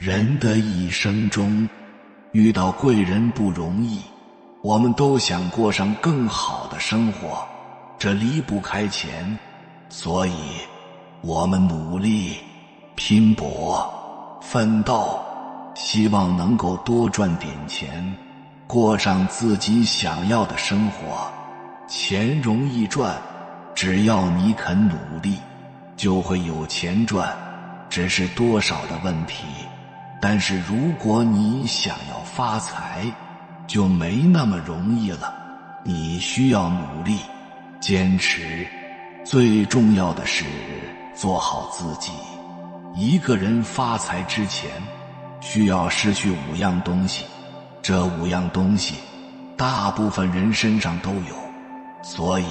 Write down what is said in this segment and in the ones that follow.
人的一生中，遇到贵人不容易，我们都想过上更好的生活，这离不开钱，所以我们努力、拼搏、奋斗，希望能够多赚点钱，过上自己想要的生活。钱容易赚，只要你肯努力，就会有钱赚，只是多少的问题。但是如果你想要发财，就没那么容易了。你需要努力、坚持，最重要的是做好自己。一个人发财之前，需要失去5样东西，这5样东西，大部分人身上都有，所以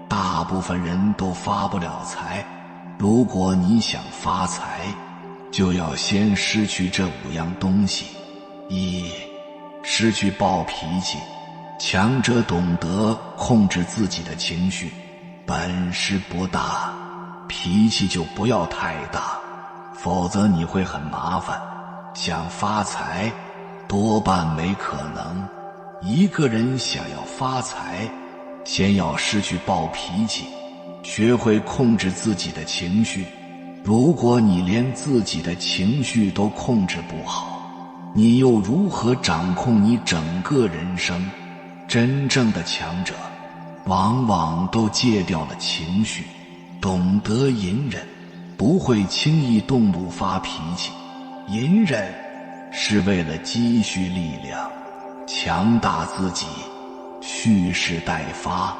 大部分人都发不了财。如果你想发财，就要先失去这5样东西。1. 失去暴脾气。强者懂得控制自己的情绪，本事不大，脾气就不要太大，否则你会很麻烦。想发财，多半没可能。一个人想要发财，先要失去暴脾气，学会控制自己的情绪。如果你连自己的情绪都控制不好，你又如何掌控你整个人生？真正的强者，往往都戒掉了情绪，懂得隐忍，不会轻易动怒发脾气。隐忍是为了积蓄力量，强大自己，蓄势待发，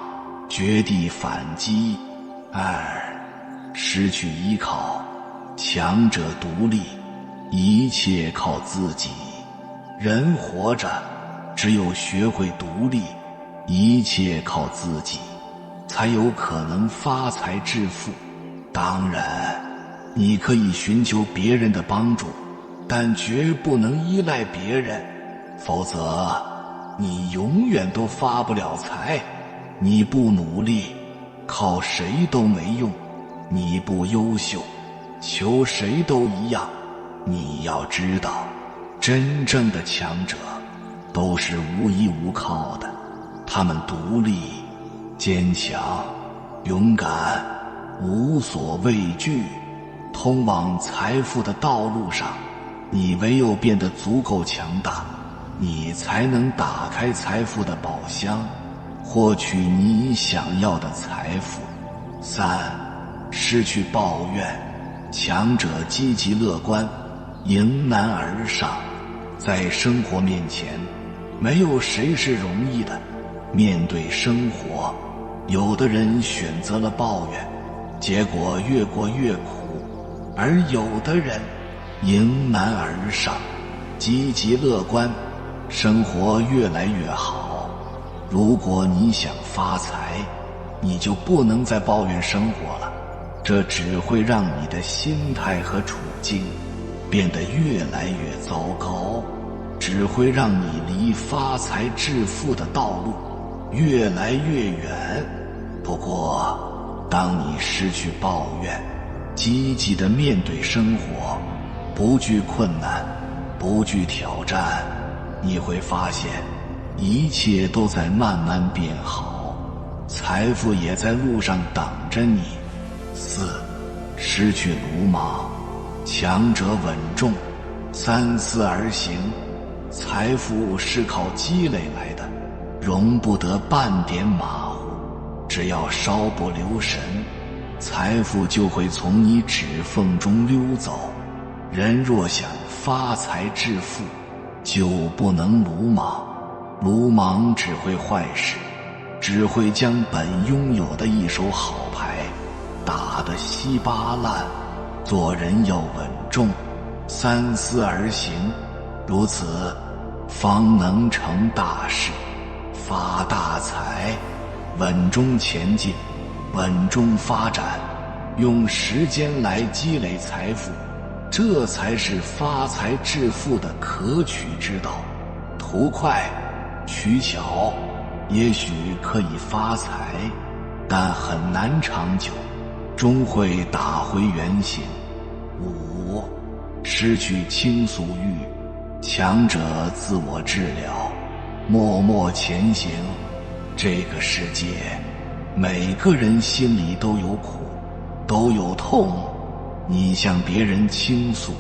绝地反击。2. 失去依靠。强者独立，一切靠自己。人活着，只有学会独立，一切靠自己，才有可能发财致富。当然，你可以寻求别人的帮助，但绝不能依赖别人，否则你永远都发不了财。你不努力，靠谁都没用；你不优秀，求谁都一样。你要知道，真正的强者都是无依无靠的，他们独立、坚强、勇敢，无所畏惧。通往财富的道路上，你唯有变得足够强大，你才能打开财富的宝箱，获取你想要的财富。3. 失去抱怨。强者积极乐观，迎难而上。在生活面前，没有谁是容易的。面对生活，有的人选择了抱怨，结果越过越苦，而有的人迎难而上，积极乐观，生活越来越好。如果你想发财，你就不能再抱怨生活了，这只会让你的心态和处境变得越来越糟糕，只会让你离发财致富的道路越来越远。不过，当你失去抱怨，积极地面对生活，不惧困难，不惧挑战，你会发现一切都在慢慢变好，财富也在路上等着你。4. 失去鲁莽。强者稳重，三思而行。财富是靠积累来的，容不得半点马虎。只要稍不留神，财富就会从你指缝中溜走。人若想发财致富，就不能鲁莽。鲁莽只会坏事，只会将本拥有的一手好牌打得稀巴烂。做人要稳重，三思而行，如此方能成大事，发大财。稳中前进，稳中发展，用时间来积累财富，这才是发财致富的可取之道。图快取巧，也许可以发财，但很难长久，终会打回原形。5. 失去倾诉欲，强者自我治疗，默默前行。这个世界，每个人心里都有苦，都有痛。你向别人倾诉，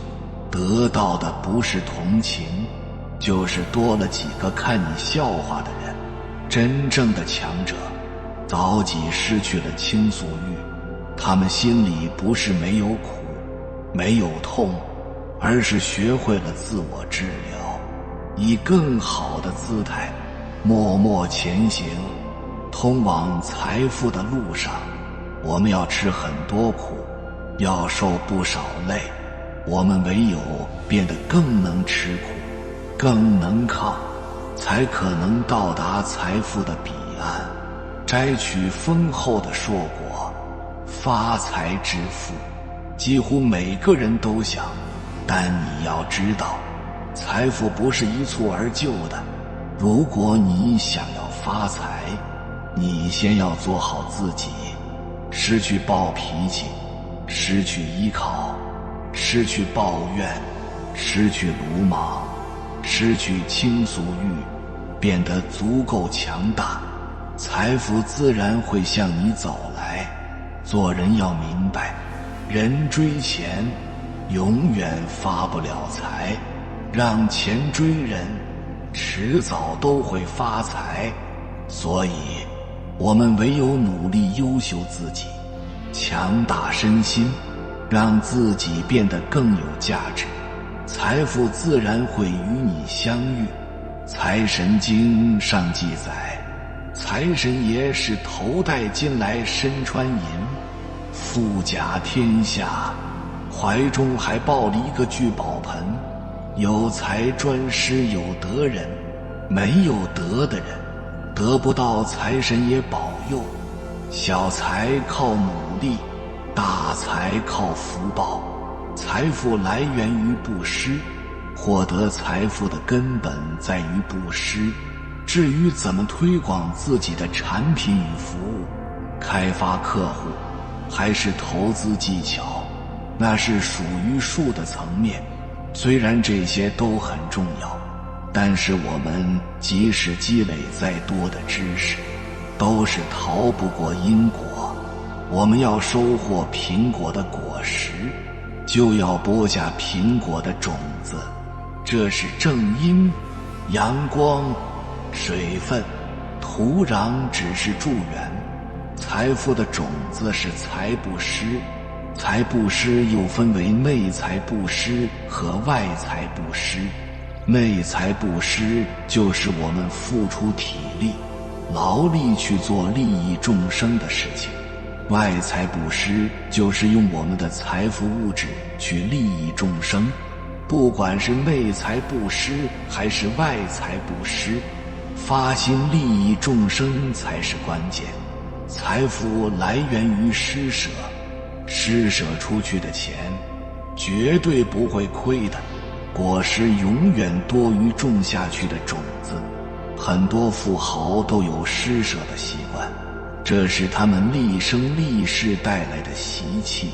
得到的不是同情，就是多了几个看你笑话的人。真正的强者早已失去了倾诉欲，他们心里不是没有苦，没有痛，而是学会了自我治疗，以更好的姿态默默前行。通往财富的路上，我们要吃很多苦，要受不少累，我们唯有变得更能吃苦，更能抗，才可能到达财富的彼岸，摘取丰厚的硕果，发财致富。几乎每个人都想，但你要知道，财富不是一蹴而就的。如果你想要发财，你先要做好自己，失去暴脾气，失去依靠，失去抱怨，失去鲁莽，失去倾诉欲，变得足够强大，财富自然会向你走来。做人要明白，人追钱永远发不了财，让钱追人，迟早都会发财。所以我们唯有努力优秀自己，强大身心，让自己变得更有价值，财富自然会与你相遇。财神经上记载，财神爷是头戴金来身穿银，富甲天下，怀中还抱了一个聚宝盆。有财专施有德人，没有德的人得不到财神爷保佑。小财靠努力，大财靠福报。财富来源于布施，获得财富的根本在于布施。至于怎么推广自己的产品与服务，开发客户，还是投资技巧，那是属于术的层面。虽然这些都很重要，但是我们即使积累再多的知识，都是逃不过因果。我们要收获苹果的果实，就要播下苹果的种子，这是正因。阳光、水分、土壤只是助缘，财富的种子是财布施。财布施又分为内财布施和外财布施。内财布施就是我们付出体力、劳力去做利益众生的事情，外财布施就是用我们的财富物质去利益众生。不管是内财布施还是外财布施，发心利益众生才是关键。财富来源于施舍，施舍出去的钱绝对不会亏的，果实永远多于种下去的种子。很多富豪都有施舍的习惯，这是他们立生立世带来的习气。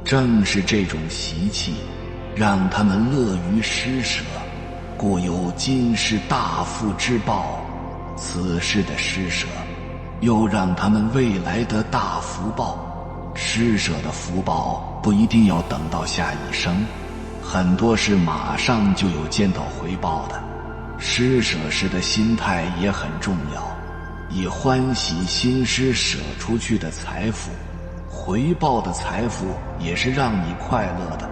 正是这种习气让他们乐于施舍，故有今世大富之报。此世的施舍又让他们未来得大福报。施舍的福报不一定要等到下一生，很多是马上就有见到回报的。施舍时的心态也很重要，以欢喜心施舍出去的财富，回报的财富也是让你快乐的；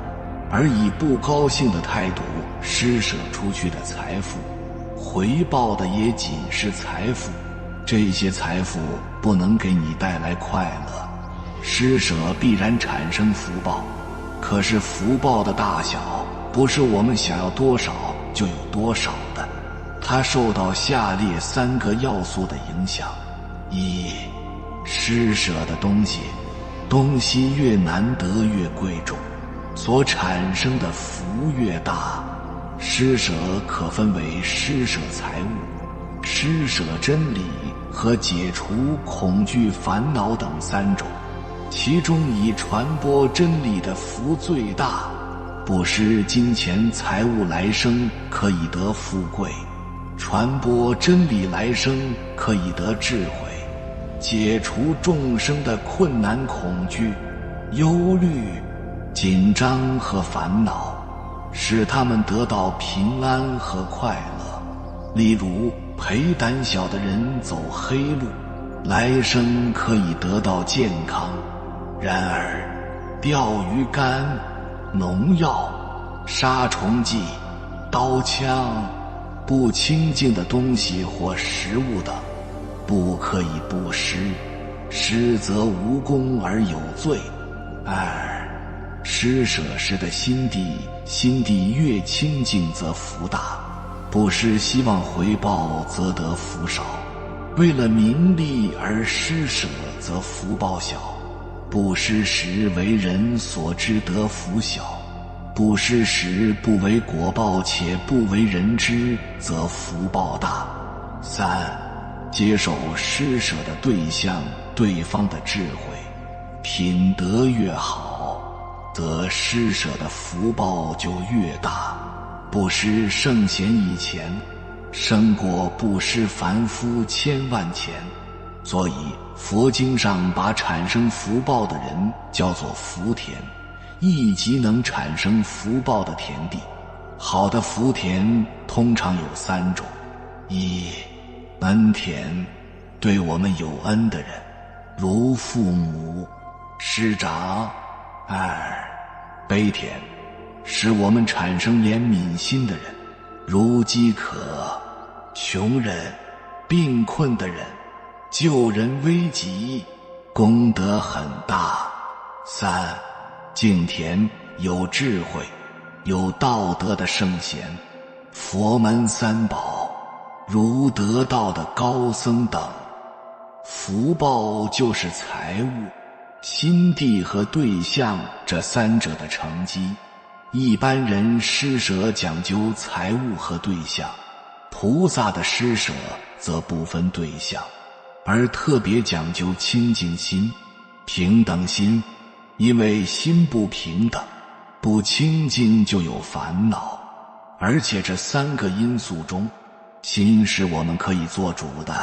而以不高兴的态度施舍出去的财富，回报的也仅是财富。这些财富不能给你带来快乐。施舍必然产生福报，可是福报的大小不是我们想要多少就有多少的，它受到下列3个要素的影响。一、施舍的东西越难得越贵重，所产生的福越大。施舍可分为施舍财物、施舍真理和解除恐惧烦恼等3种，其中以传播真理的福最大。不施金钱财物来生可以得富贵，传播真理来生可以得智慧，解除众生的困难恐惧、忧虑、紧张和烦恼，使他们得到平安和快乐。例如陪胆小的人走黑路，来生可以得到健康。然而钓鱼竿、农药、杀虫剂、刀枪、不清净的东西或食物等，不可以布施，施则无功而有罪。二、施舍时的心地越清净则福大，布施希望回报则得福少，为了名利而施舍则福报小。布施时为人所知得福小，布施时不为果报且不为人知则福报大。三、接受施舍的对象对方的智慧，品德越好，则施舍的福报就越大。布施圣贤以前，胜过布施凡夫千万钱。所以佛经上把产生福报的人叫做福田，亦即能产生福报的田地。好的福田通常有三种：一、恩田，对我们有恩的人，如父母、师长；二、悲田，使我们产生怜悯心的人，如饥渴、穷人、病困的人，救人危急，功德很大。三、敬田，有智慧、有道德的圣贤，佛门三宝，如得道的高僧等。福报就是财物、心地和对象这三者的成绩。一般人施舍讲究财物和对象，菩萨的施舍则不分对象，而特别讲究清净心、平等心。因为心不平等、不清净就有烦恼，而且这三个因素中，心是我们可以做主的。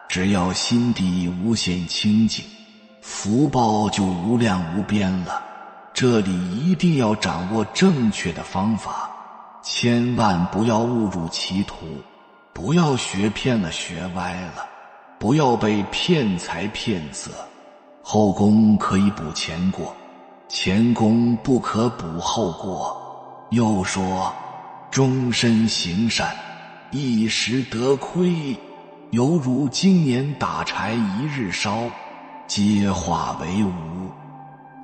只要心地无限清净，福报就无量无边了。这里一定要掌握正确的方法，千万不要误入歧途，不要学偏了学歪了，不要被骗财骗色。后功可以补前过，前功不可补后过。又说终身行善，一时得亏，犹如今年打柴一日烧，皆化为无。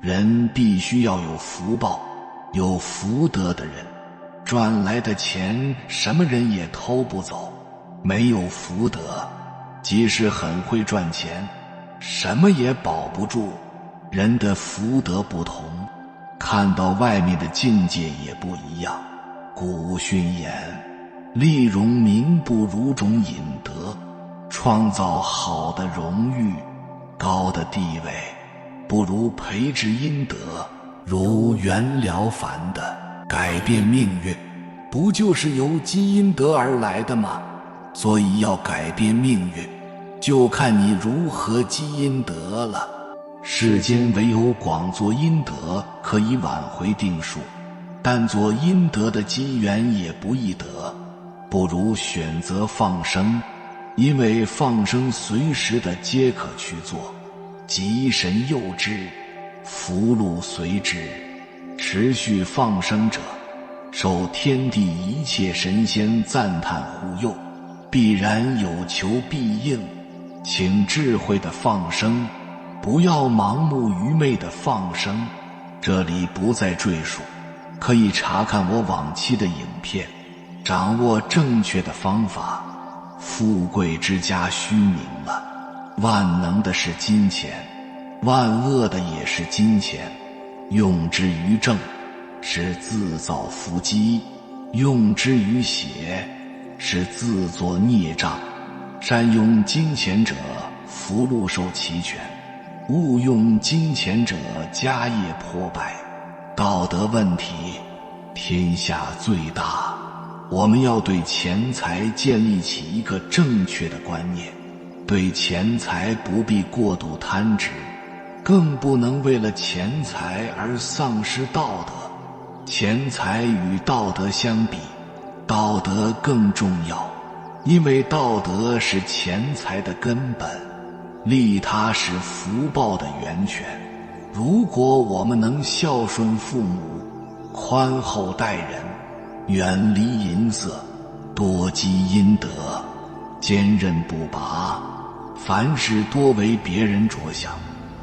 人必须要有福报、有福德的人，赚来的钱什么人也偷不走。没有福德，即使很会赚钱，什么也保不住。人的福德不同，看到外面的境界也不一样。古训言，利荣名不如种引德，创造好的荣誉、高的地位，不如培植阴德。如袁了凡的改变命运，不就是由积阴德而来的吗？所以要改变命运，就看你如何积阴德了。世间唯有广做阴德可以挽回定数，但做阴德的机缘也不易得，不如选择放生，因为放生随时的皆可去做，吉神佑之，福禄随之。持续放生者，受天地一切神仙赞叹护佑，必然有求必应。请智慧的放生，不要盲目愚昧的放生。这里不再赘述，可以查看我往期的影片，掌握正确的方法。富贵之家虚名了，万能的是金钱，万恶的也是金钱。用之于正，是自造福机；用之于邪，是自作孽障。善用金钱者，福禄寿齐全；误用金钱者，家业破败。道德问题，天下最大，我们要对钱财建立起一个正确的观念，对钱财不必过度贪执，更不能为了钱财而丧失道德。钱财与道德相比，道德更重要，因为道德是钱财的根本，利他是福报的源泉。如果我们能孝顺父母，宽厚待人，远离淫色，多积阴德，坚韧不拔，凡事多为别人着想，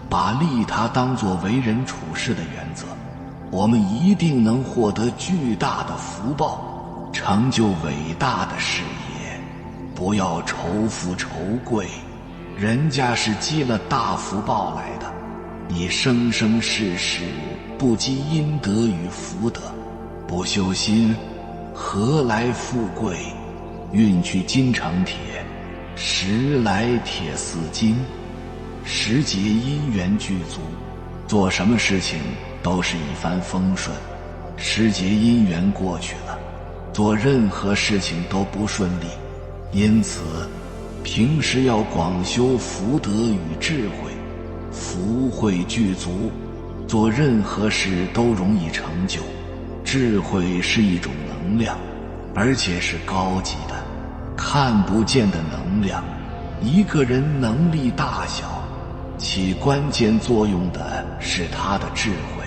把利他当作为人处事的原则，我们一定能获得巨大的福报，成就伟大的事业。不要仇富仇贵，人家是积了大福报来的，你生生世世不积阴德与福德，不修心，何来富贵？运去金成铁，时来铁似金。时节因缘具足，做什么事情都是一帆风顺。时节因缘过去了，做任何事情都不顺利。因此平时要广修福德与智慧，福慧具足，做任何事都容易成就。智慧是一种能量，而且是高级的，看不见的能量。一个人能力大小，起关键作用的是他的智慧。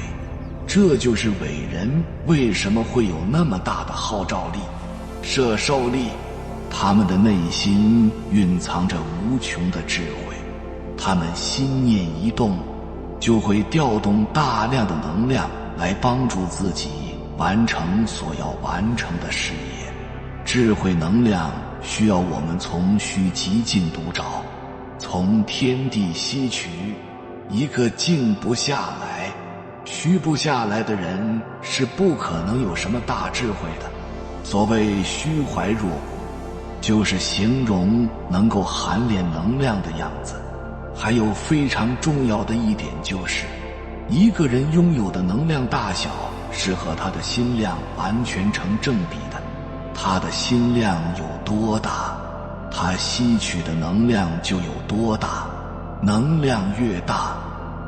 这就是伟人为什么会有那么大的号召力、摄受力。他们的内心蕴藏着无穷的智慧，他们心念一动，就会调动大量的能量来帮助自己完成所要完成的事业。智慧能量需要我们从虚极尽独找，从天地吸取。一个静不下来、虚不下来的人是不可能有什么大智慧的。所谓虚怀若谷，就是形容能够含敛能量的样子。还有非常重要的一点就是，一个人拥有的能量大小是和他的心量完全成正比的。他的心量有多大，他吸取的能量就有多大。能量越大，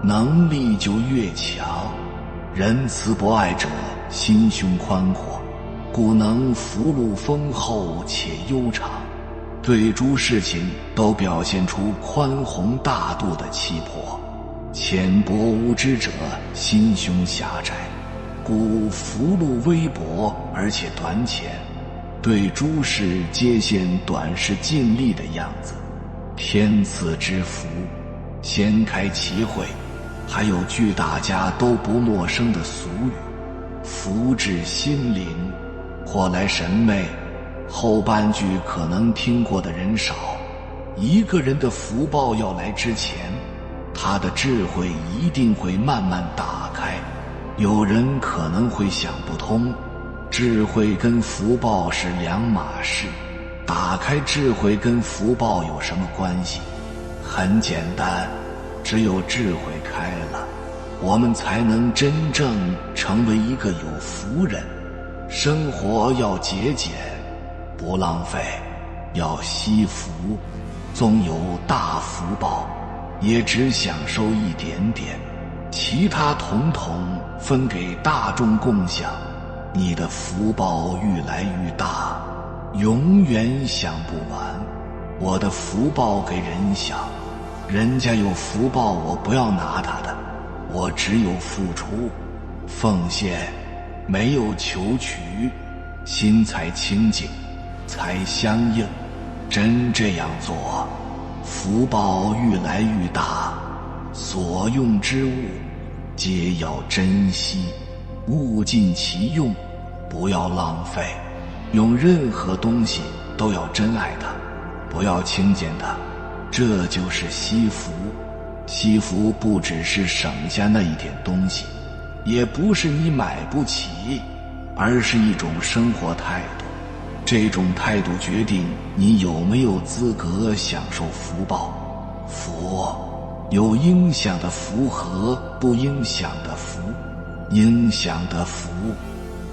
能力就越强。仁慈博爱者，心胸宽阔，故能福禄丰厚且悠长，对诸事情都表现出宽宏大度的气魄。浅薄无知者，心胸狭窄，故福禄微薄而且短浅，对诸事皆现短视尽力的样子。天赐之福，掀开其会。还有句大家都不陌生的俗语，福至心灵，祸来神媚。后半句可能听过的人少。一个人的福报要来之前，他的智慧一定会慢慢打开。有人可能会想不通，智慧跟福报是两码事，打开智慧跟福报有什么关系？很简单，只有智慧开了，我们才能真正成为一个有福人。生活要节俭，不浪费，要惜福。纵有大福报，也只享受一点点，其他统统分给大众共享。你的福报愈来愈大，永远享不完。我的福报给人享，人家有福报，我不要拿他的，我只有付出奉献，没有求取，心才清净，才相应。真这样做，福报愈来愈大。所用之物皆要珍惜，物尽其用，不要浪费。用任何东西都要珍爱它，不要轻贱它，这就是惜福。惜福不只是省下那一点东西，也不是你买不起，而是一种生活态度。这种态度决定你有没有资格享受福报。福有应享的福和不应享的福。应享的福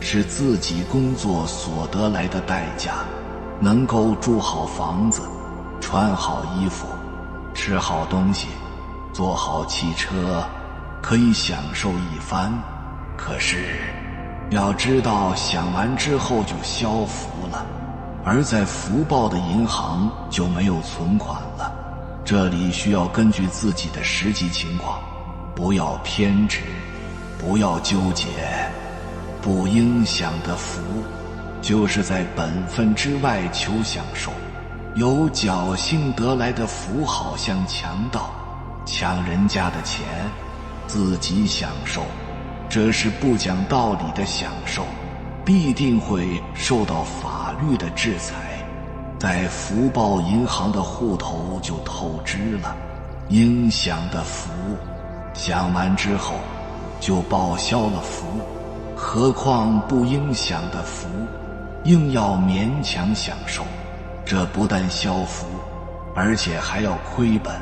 是自己工作所得来的代价，能够住好房子，穿好衣服，吃好东西，坐好汽车，可以享受一番。可是要知道，享完之后就消福了，而在福报的银行就没有存款了。这里需要根据自己的实际情况，不要偏执，不要纠结。不应享的福，就是在本分之外求享受。有侥幸得来的福，好像强盗，抢人家的钱，自己享受，这是不讲道理的享受，必定会受到法律的制裁，在福报银行的户头就透支了。应享的福，享完之后就报销了福，何况不应享的福，硬要勉强享受，这不但消福，而且还要亏本。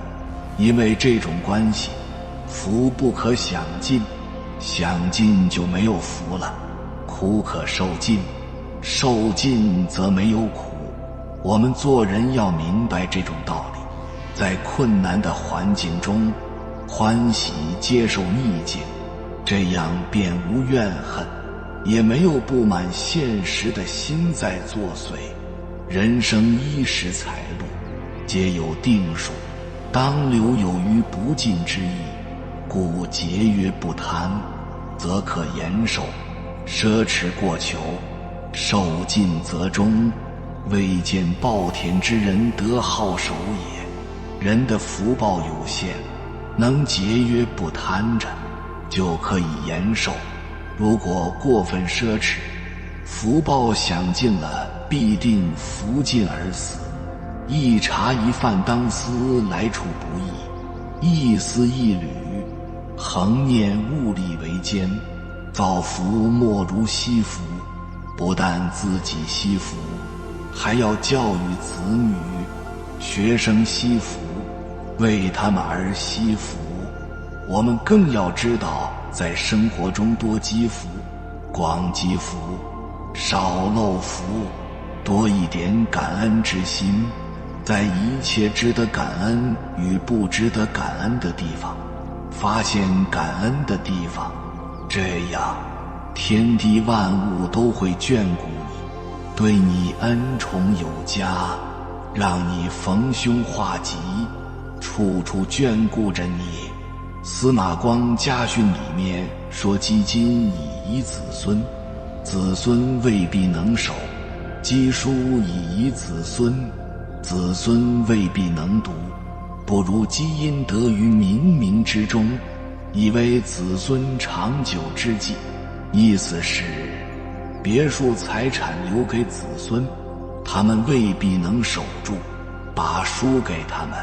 因为这种关系，福不可享尽，享尽就没有福了，苦可受尽，受尽则没有苦。我们做人要明白这种道理，在困难的环境中欢喜接受逆境，这样便无怨恨，也没有不满现实的心在作祟。人生衣食财路皆有定数，当留有余不尽之意，故节约不贪，则可延寿；奢侈过求，受尽则终。未见暴殄之人得好手也。人的福报有限，能节约不贪着，就可以延寿。如果过分奢侈，福报享尽了，必定福尽而死。一茶一饭当思，来处不易；一丝一缕，恒念物力为艰。造福莫如惜福，不但自己惜福，还要教育子女。学生惜福，为他们而惜福。我们更要知道，在生活中多积福，广积福，少漏福，多一点感恩之心，在一切值得感恩与不值得感恩的地方，发现感恩的地方，这样天地万物都会眷顾你，对你恩宠有加，让你逢凶化吉，处处眷顾着你。司马光家训里面说，积金以遗子孙，子孙未必能守；积书以遗子孙，子孙未必能读。不如积阴德于冥冥之中，以为子孙长久之计。意思是，别墅财产留给子孙，他们未必能守住；把书给他们，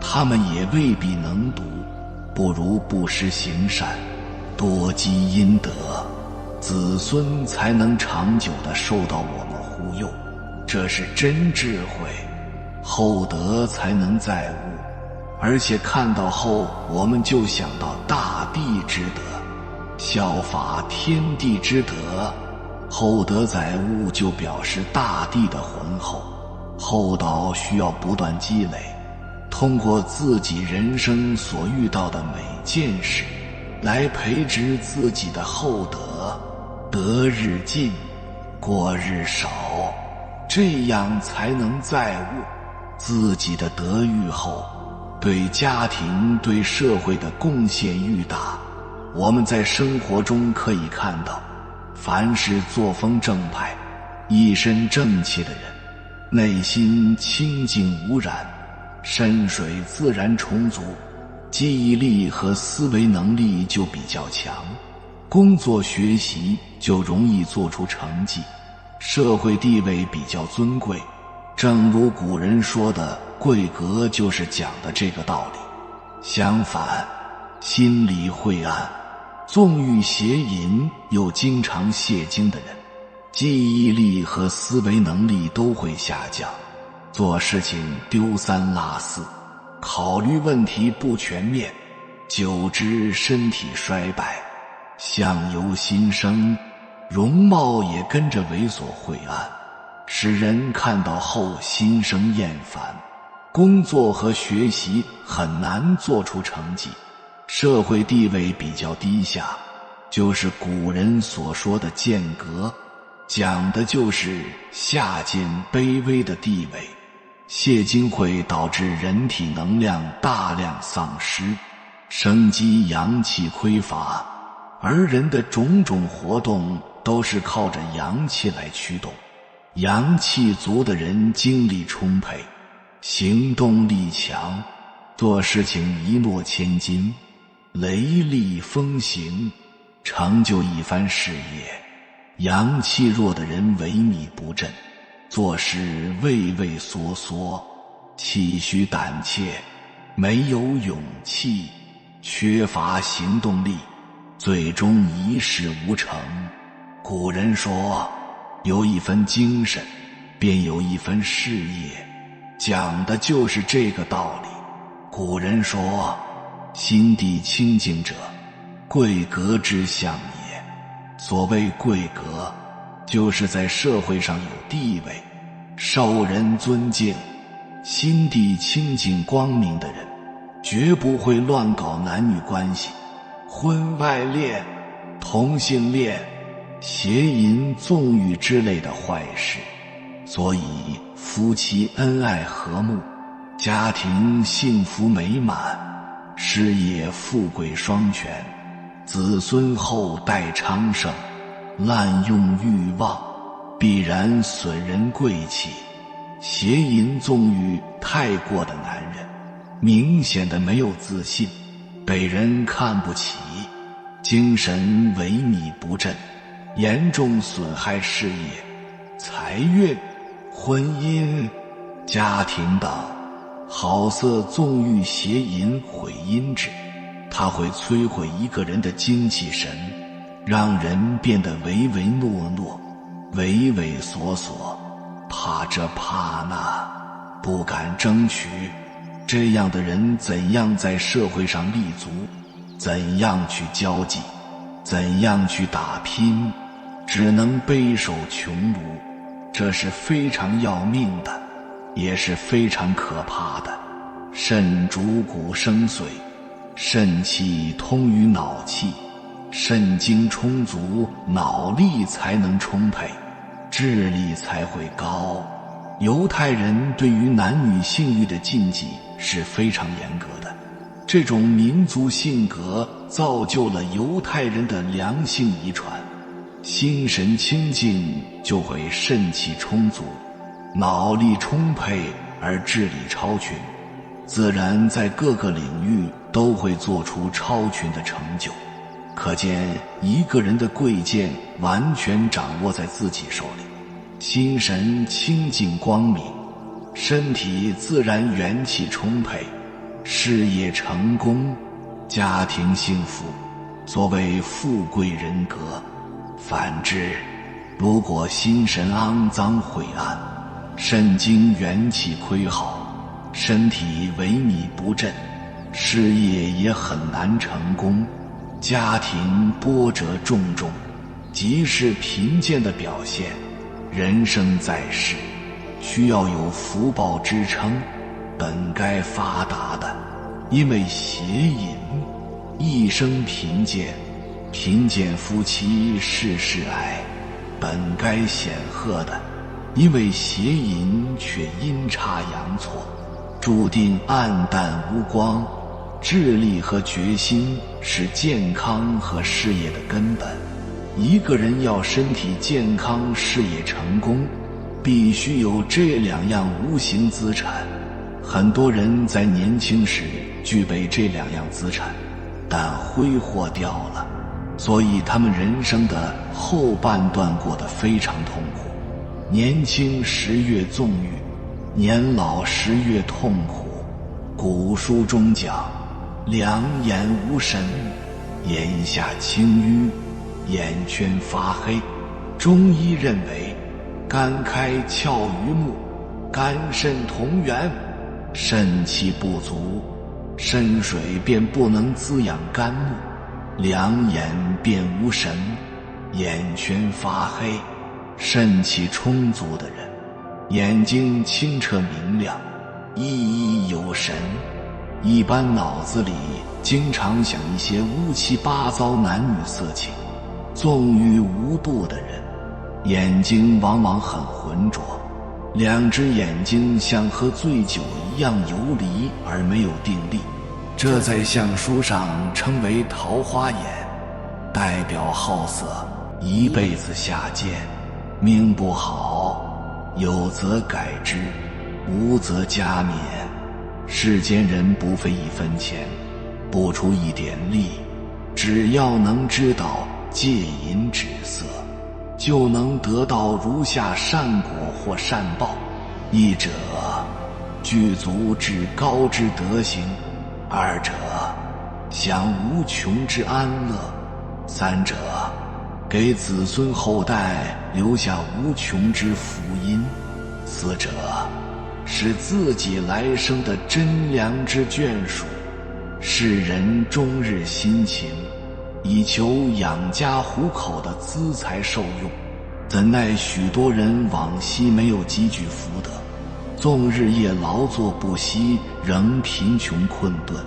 他们也未必能读。不如布施行善，多积阴德，子孙才能长久地受到我们护佑。这是真智慧，厚德才能载物。而且看到后，我们就想到大地之德，效法天地之德。厚德载物就表示大地的浑厚，厚道需要不断积累，通过自己人生所遇到的每件事来培植自己的厚德，德日进，过日少，这样才能载物。自己的德愈厚，对家庭对社会的贡献愈大。我们在生活中可以看到，凡是作风正派，一身正气的人，内心清净无染，深水自然充足，记忆力和思维能力就比较强，工作学习就容易做出成绩，社会地位比较尊贵。正如古人说的，贵格就是讲的这个道理。相反，心里晦暗，纵欲邪淫又经常泄精的人，记忆力和思维能力都会下降，做事情丢三落四，考虑问题不全面，久之身体衰败，相由心生，容貌也跟着猥琐晦暗，使人看到后心生厌烦。工作和学习很难做出成绩，社会地位比较低下，就是古人所说的贱格，讲的就是下贱卑微的地位。泄精会导致人体能量大量丧失，生机阳气匮乏，而人的种种活动都是靠着阳气来驱动。阳气足的人精力充沛，行动力强，做事情一诺千金，雷厉风行，成就一番事业。阳气弱的人萎靡不振，做事畏畏缩缩，气虚胆怯，没有勇气，缺乏行动力，最终一事无成。古人说，有一分精神，便有一分事业，讲的就是这个道理。古人说，心地清净者，贵格之相也。所谓贵格，就是在社会上有地位，受人尊敬。心地清净光明的人，绝不会乱搞男女关系、婚外恋、同性恋、邪淫纵欲之类的坏事。所以夫妻恩爱和睦，家庭幸福美满，事业富贵双全，子孙后代昌盛。滥用欲望必然损人贵气，邪淫纵欲太过的男人，明显的没有自信，被人看不起，精神萎靡不振，严重损害事业、财运、婚姻、家庭等。好色纵欲邪淫毁阴质，它会摧毁一个人的精气神，让人变得唯唯诺诺、畏畏缩缩，怕这怕那，不敢争取。这样的人怎样在社会上立足？怎样去交际？怎样去打拼？只能备受穷辱，这是非常要命的，也是非常可怕的。肾主骨生髓，肾气通于脑气，肾精充足，脑力才能充沛，智力才会高。犹太人对于男女性欲的禁忌是非常严格的，这种民族性格造就了犹太人的良性遗传。心神清净就会肾气充足，脑力充沛而智力超群，自然在各个领域都会做出超群的成就。可见一个人的贵贱完全掌握在自己手里，心神清净光明，身体自然元气充沛，事业成功，家庭幸福，所谓富贵人格。反之，如果心神肮脏晦暗，肾精元气亏耗，身体萎靡不振，事业也很难成功，家庭波折重重，即是贫贱的表现。人生在世，需要有福报支撑，本该发达的，因为邪淫，一生贫贱，贫贱夫妻世事哀，本该显赫的，因为邪淫却阴差阳错，注定暗淡无光。智力和决心是健康和事业的根本。一个人要身体健康、事业成功，必须有这两样无形资产。很多人在年轻时具备这两样资产，但挥霍掉了，所以他们人生的后半段过得非常痛苦。年轻时越纵欲，年老时越痛苦。古书中讲，两眼无神，眼下青瘀，眼圈发黑。中医认为，肝开窍于目，肝肾同源，肾气不足，肾水便不能滋养肝木，两眼便无神。眼圈发黑，肾气充足的人，眼睛清澈明亮，熠熠有神，一般脑子里经常想一些乌七八糟男女色情，纵欲无度的人，眼睛往往很浑浊，两只眼睛像喝醉酒一样游离而没有定力，这在相书上称为桃花眼，代表好色，一辈子下贱，命不好，有则改之，无则加勉。世间人不费一分钱，不出一点力，只要能知道戒淫止色，就能得到如下善果或善报：一者具足至高之德行，二者享无穷之安乐，三者给子孙后代留下无穷之福音，四者使自己来生的真良之眷属。世人终日辛勤，以求养家糊口的资财受用，怎奈许多人往昔没有积聚福德，纵日夜劳作不息，仍贫穷困顿，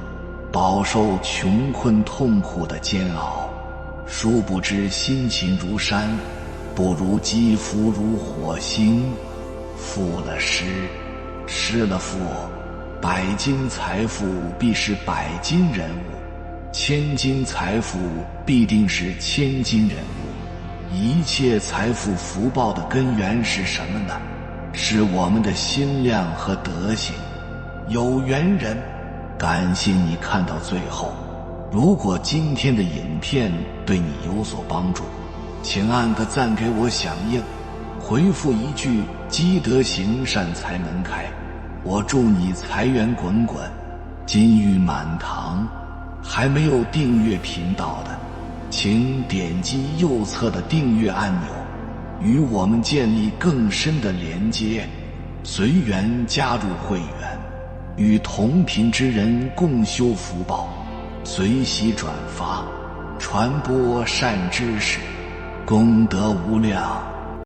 饱受穷困痛苦的煎熬。殊不知辛勤如山，不如积福如火星。富了失，失了富，100金财富必是100金人物，1000金财富必定是1000金人物。一切财富福报的根源是什么呢？是我们的心量和德行。有缘人，感谢你看到最后。如果今天的影片对你有所帮助，请按个赞给我响应，回复一句积德行善财门开，我祝你财源滚滚，金玉满堂。还没有订阅频道的，请点击右侧的订阅按钮，与我们建立更深的连接，随缘加入会员，与同频之人共修福报，随喜转发，传播善知识，功德无量。